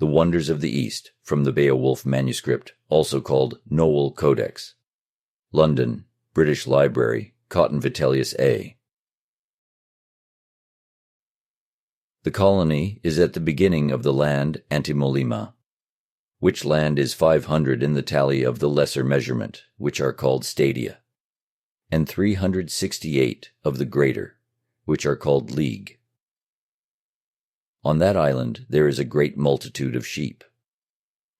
The Wonders of the East, from the Beowulf manuscript, also called Nowell Codex. London, British Library, Cotton Vitellius A. The colony is at the beginning of the land Antimolima, which land is 500 in the tally of the lesser measurement, which are called stadia, and 368 of the greater, which are called league. On that island there is a great multitude of sheep,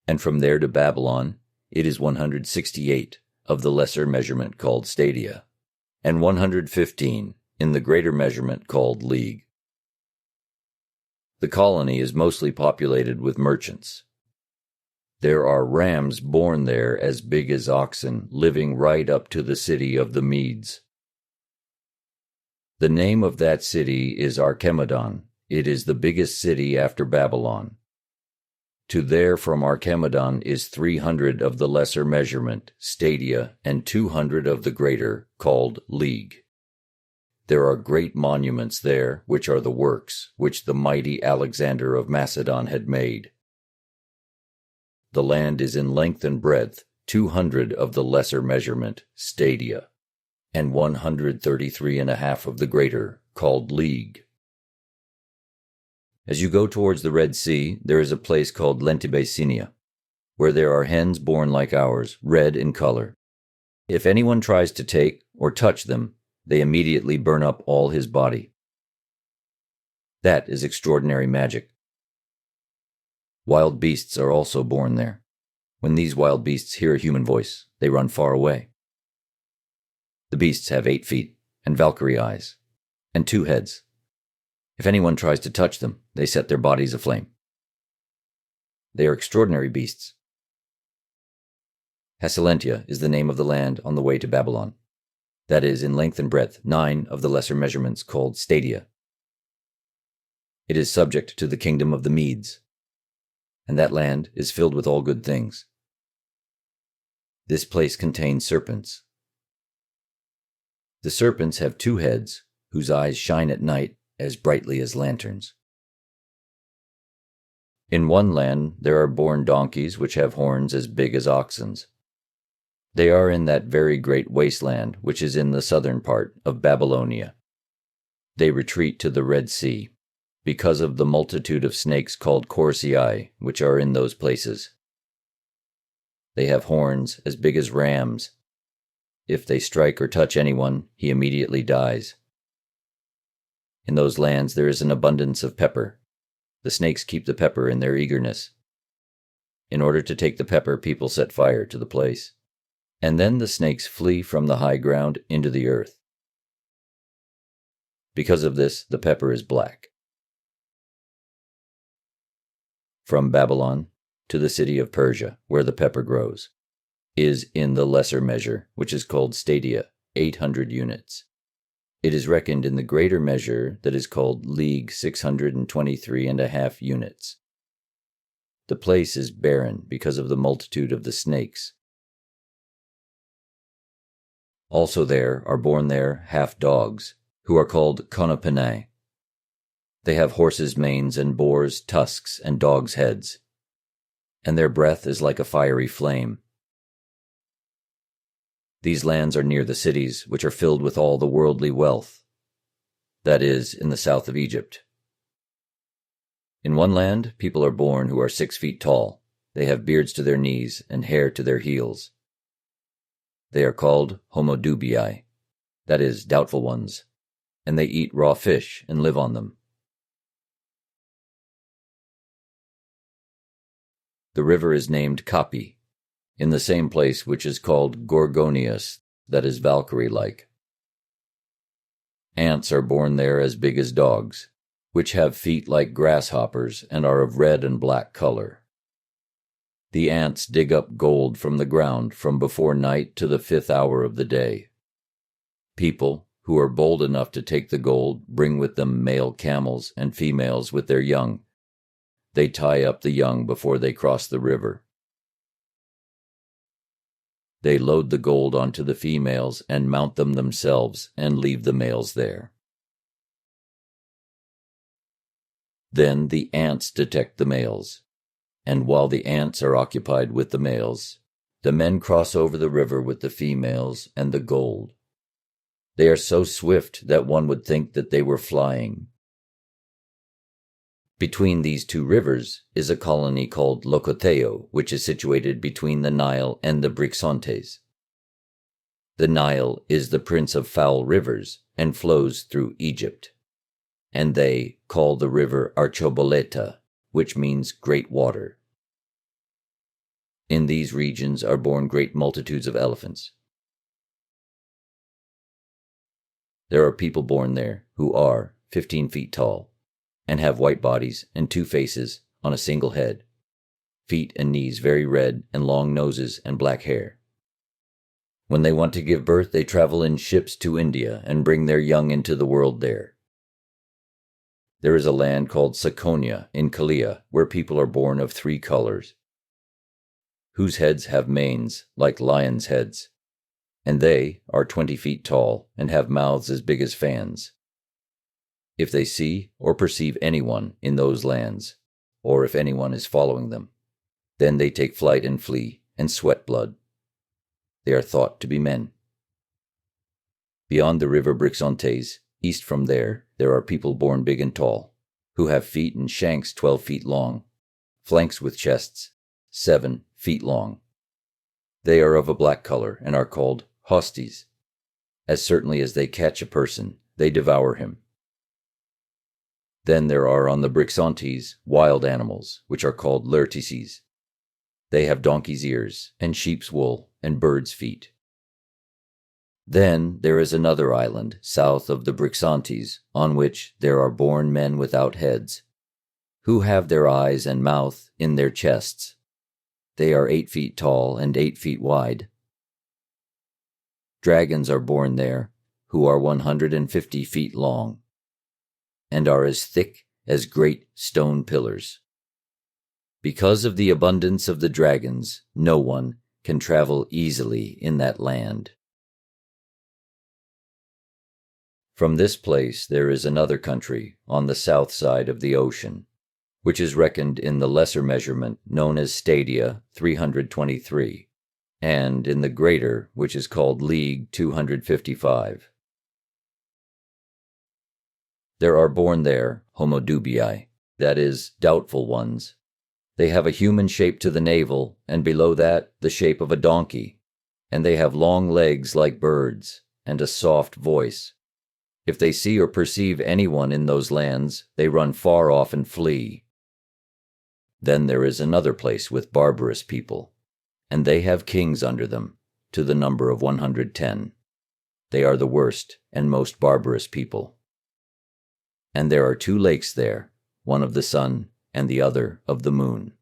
and from there to Babylon it is 168 of the lesser measurement called stadia, and 115 in the greater measurement called league. The colony is mostly populated with merchants. There are rams born there as big as oxen, living right up to the city of the Medes. The name of that city is Archemedon. It is the biggest city after Babylon. To there from Archemedon is 300 of the lesser measurement, stadia, and 200 of the greater, called league. There are great monuments there, which are the works which the mighty Alexander of Macedon had made. The land is in length and breadth 200 of the lesser measurement, stadia, and 133.5 of the greater, called league. As you go towards the Red Sea, there is a place called Lentibasinia, where there are hens born like ours, red in color. If anyone tries to take or touch them, they immediately burn up all his body. That is extraordinary magic. Wild beasts are also born there. When these wild beasts hear a human voice, they run far away. The beasts have 8 feet, and Valkyrie eyes, and 2 heads. If anyone tries to touch them, they set their bodies aflame. They are extraordinary beasts. Hasilentia is the name of the land on the way to Babylon. That is, in length and breadth, 9 of the lesser measurements called stadia. It is subject to the kingdom of the Medes, and that land is filled with all good things. This place contains serpents. The serpents have 2 heads, whose eyes shine at night as brightly as lanterns. In one land there are born donkeys which have horns as big as oxens. They are in that very great wasteland which is in the southern part of Babylonia. They retreat to the Red Sea, because of the multitude of snakes called Corsii, which are in those places. They have horns as big as rams. If they strike or touch anyone, he immediately dies. In those lands there is an abundance of pepper. The snakes keep the pepper in their eagerness. In order to take the pepper, people set fire to the place, and then the snakes flee from the high ground into the earth. Because of this, the pepper is black. From Babylon to the city of Persia, where the pepper grows, is in the lesser measure, which is called stadia, 800 units. It is reckoned in the greater measure that is called league 623.5 units. The place is barren because of the multitude of the snakes. Also there are born there half dogs, who are called Conopinae. They have horses' manes and boars' tusks and dogs' heads, and their breath is like a fiery flame. These lands are near the cities, which are filled with all the worldly wealth, that is, in the south of Egypt. In one land, people are born who are 6 feet tall. They have beards to their knees and hair to their heels. They are called homodubii, that is, doubtful ones, and they eat raw fish and live on them. The river is named Kapi, in the same place which is called Gorgonius, that is Valkyrie-like. Ants are born there as big as dogs, which have feet like grasshoppers and are of red and black color. The ants dig up gold from the ground from before night to the 5th hour of the day. People, who are bold enough to take the gold, bring with them male camels and females with their young. They tie up the young before they cross the river. They load the gold onto the females and mount them themselves and leave the males there. Then the ants detect the males. And while the ants are occupied with the males, the men cross over the river with the females and the gold. They are so swift that one would think that they were flying. Between these two rivers is a colony called Locoteo, which is situated between the Nile and the Brixontes. The Nile is the prince of foul rivers and flows through Egypt, and they call the river Archoboleta, which means great water. In these regions are born great multitudes of elephants. There are people born there who are 15 feet tall, and have white bodies and 2 faces on a single head, feet and knees very red, and long noses and black hair. When they want to give birth, they travel in ships to India and bring their young into the world there. There is a land called Saconia in Kalia, where people are born of 3 colors, whose heads have manes like lions' heads, and they are 20 feet tall and have mouths as big as fans. If they see or perceive anyone in those lands, or if anyone is following them, then they take flight and flee and sweat blood. They are thought to be men. Beyond the river Brixontes, east from there are people born big and tall, who have feet and shanks 12 feet long, flanks with chests 7 feet long. They are of a black color and are called hosties. As certainly as they catch a person, they devour him. Then there are on the Brixontes wild animals, which are called lertices. They have donkey's ears, and sheep's wool, and bird's feet. Then there is another island south of the Brixontes, on which there are born men without heads, who have their eyes and mouth in their chests. They are 8 feet tall and 8 feet wide. Dragons are born there, who are 150 feet long, and are as thick as great stone pillars. Because of the abundance of the dragons, no one can travel easily in that land. From this place there is another country on the south side of the ocean, which is reckoned in the lesser measurement known as stadia 323, and in the greater, which is called league 255. There are born there homodubii, that is, doubtful ones. They have a human shape to the navel, and below that the shape of a donkey, and they have long legs like birds, and a soft voice. If they see or perceive anyone in those lands, they run far off and flee. Then there is another place with barbarous people, and they have kings under them, to the number of 110. They are the worst and most barbarous people. And there are 2 lakes there, one of the sun and the other of the moon.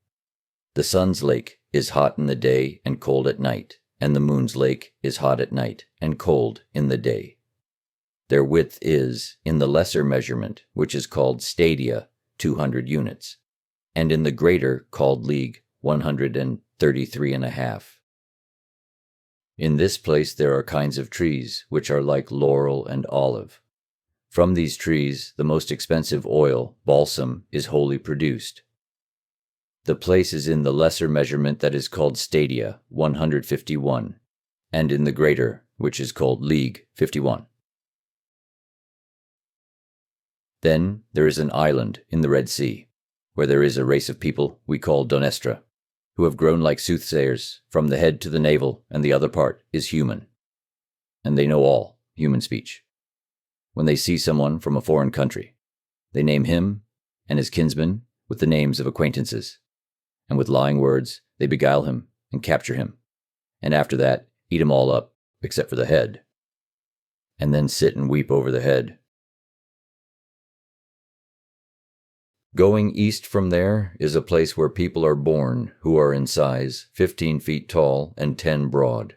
The sun's lake is hot in the day and cold at night, and the moon's lake is hot at night and cold in the day. Their width is, in the lesser measurement, which is called stadia, 200 units, and in the greater, called league, 133.5. In this place there are kinds of trees, which are like laurel and olive. From these trees, the most expensive oil, balsam, is wholly produced. The place is in the lesser measurement that is called stadia, 151, and in the greater, which is called league, 51. Then there is an island in the Red Sea, where there is a race of people we call Donestra, who have grown like soothsayers, from the head to the navel, and the other part is human. And they know all human speech. When they see someone from a foreign country, they name him and his kinsmen with the names of acquaintances, and with lying words they beguile him and capture him, and after that eat him all up, except for the head, and then sit and weep over the head. Going east from there is a place where people are born who are in size 15 feet tall and 10 broad.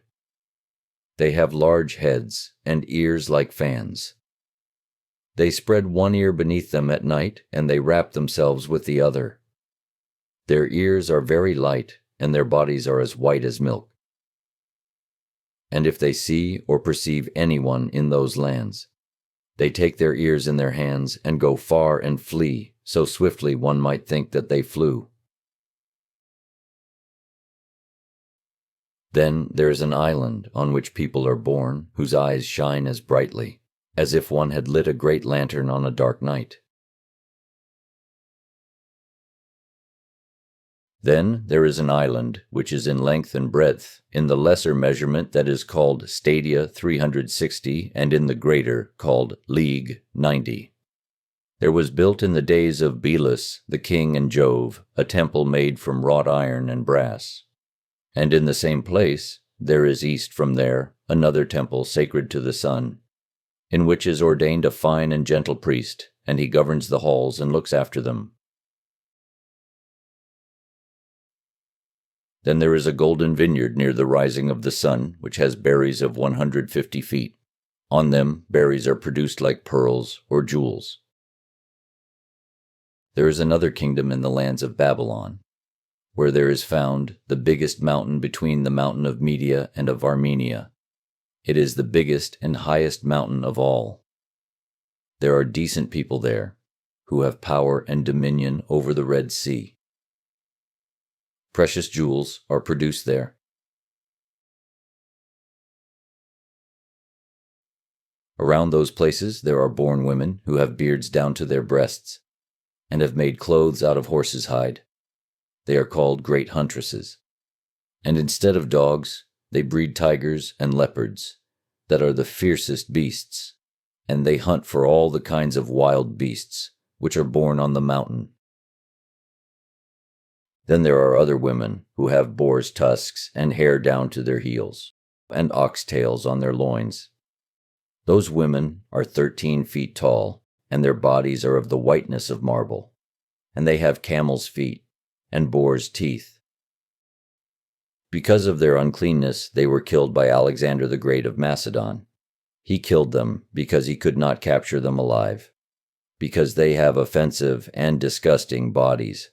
They have large heads and ears like fans. They spread one ear beneath them at night, and they wrap themselves with the other. Their ears are very light, and their bodies are as white as milk. And if they see or perceive anyone in those lands, they take their ears in their hands and go far and flee, so swiftly one might think that they flew. Then there is an island on which people are born, whose eyes shine as brightly, as if one had lit a great lantern on a dark night. Then there is an island, which is in length and breadth, in the lesser measurement that is called stadia 360, and in the greater called league 90. There was built in the days of Belus, the king and Jove, a temple made from wrought iron and brass. And in the same place, there is east from there, another temple sacred to the sun, in which is ordained a fine and gentle priest, and he governs the halls and looks after them. Then there is a golden vineyard near the rising of the sun, which has berries of 150 feet. On them berries are produced like pearls or jewels. There is another kingdom in the lands of Babylon, where there is found the biggest mountain between the mountain of Media and of Armenia. It is the biggest and highest mountain of all. There are decent people there, who have power and dominion over the Red Sea. Precious jewels are produced there. Around those places there are born women who have beards down to their breasts, and have made clothes out of horse's hide. They are called great huntresses. And instead of dogs, they breed tigers and leopards, that are the fiercest beasts, and they hunt for all the kinds of wild beasts, which are born on the mountain. Then there are other women who have boar's tusks and hair down to their heels, and ox tails on their loins. Those women are 13 feet tall, and their bodies are of the whiteness of marble, and they have camel's feet and boar's teeth. Because of their uncleanness, they were killed by Alexander the Great of Macedon. He killed them because he could not capture them alive, because they have offensive and disgusting bodies.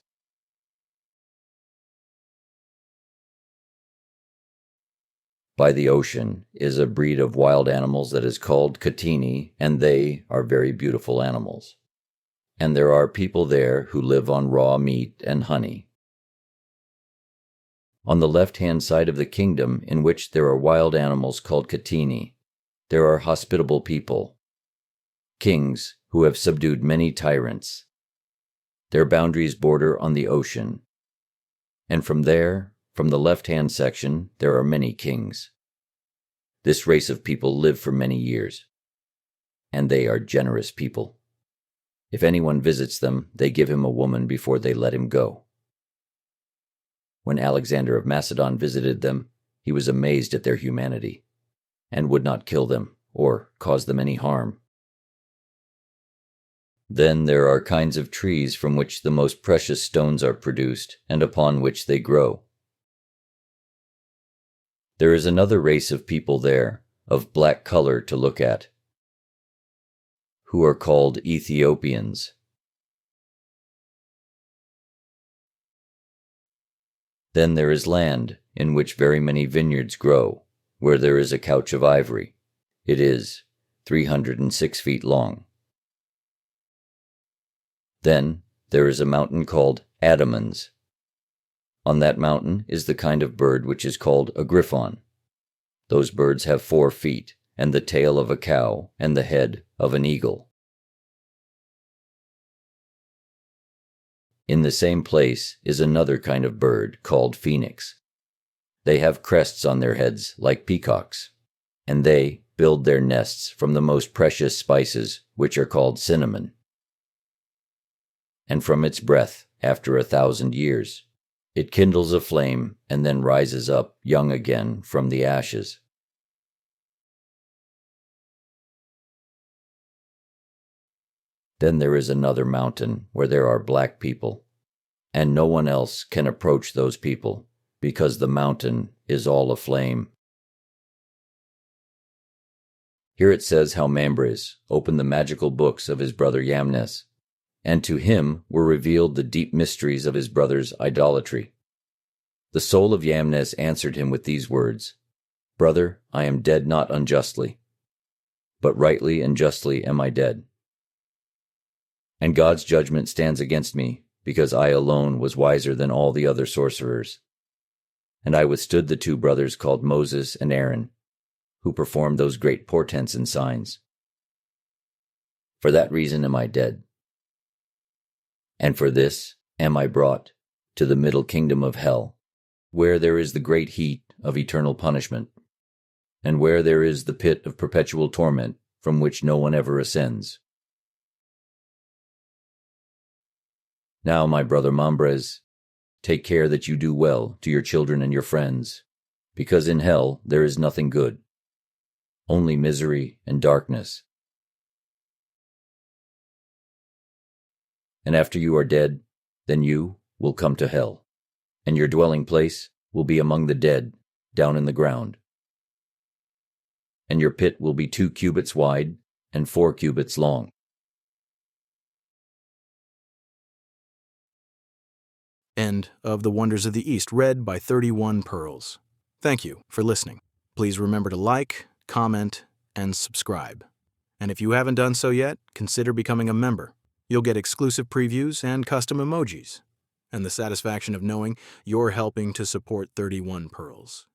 By the ocean is a breed of wild animals that is called Catini, and they are very beautiful animals. And there are people there who live on raw meat and honey. On the left-hand side of the kingdom, in which there are wild animals called Catini, there are hospitable people, kings who have subdued many tyrants. Their boundaries border on the ocean, and from there, from the left-hand section, there are many kings. This race of people live for many years, and they are generous people. If anyone visits them, they give him a woman before they let him go. When Alexander of Macedon visited them, he was amazed at their humanity, and would not kill them or cause them any harm. Then there are kinds of trees from which the most precious stones are produced, and upon which they grow. There is another race of people there, of black color to look at, who are called Ethiopians. Then there is land, in which very many vineyards grow, where there is a couch of ivory. It is 306 feet long. Then there is a mountain called Adamans. On that mountain is the kind of bird which is called a griffon. Those birds have 4 feet, and the tail of a cow, and the head of an eagle. In the same place is another kind of bird called phoenix. They have crests on their heads like peacocks, and they build their nests from the most precious spices, which are called cinnamon. And from its breath, after 1,000 years, it kindles a flame and then rises up young again from the ashes. Then there is another mountain where there are black people, and no one else can approach those people, because the mountain is all aflame. Here it says how Mambres opened the magical books of his brother Yamnes, and to him were revealed the deep mysteries of his brother's idolatry. The soul of Yamnes answered him with these words, "Brother, I am dead not unjustly, but rightly and justly am I dead. And God's judgment stands against me, because I alone was wiser than all the other sorcerers. And I withstood the two brothers called Moses and Aaron, who performed those great portents and signs. For that reason am I dead. And for this am I brought to the middle kingdom of hell, where there is the great heat of eternal punishment, and where there is the pit of perpetual torment from which no one ever ascends. Now, my brother Mambres, take care that you do well to your children and your friends, because in hell there is nothing good, only misery and darkness. And after you are dead, then you will come to hell, and your dwelling place will be among the dead, down in the ground. And your pit will be 2 cubits wide and 4 cubits long. End of The Wonders of the East, read by 31 Pearls. Thank you for listening. Please remember to like, comment, and subscribe. And if you haven't done so yet, consider becoming a member. You'll get exclusive previews and custom emojis, and the satisfaction of knowing you're helping to support 31 Pearls.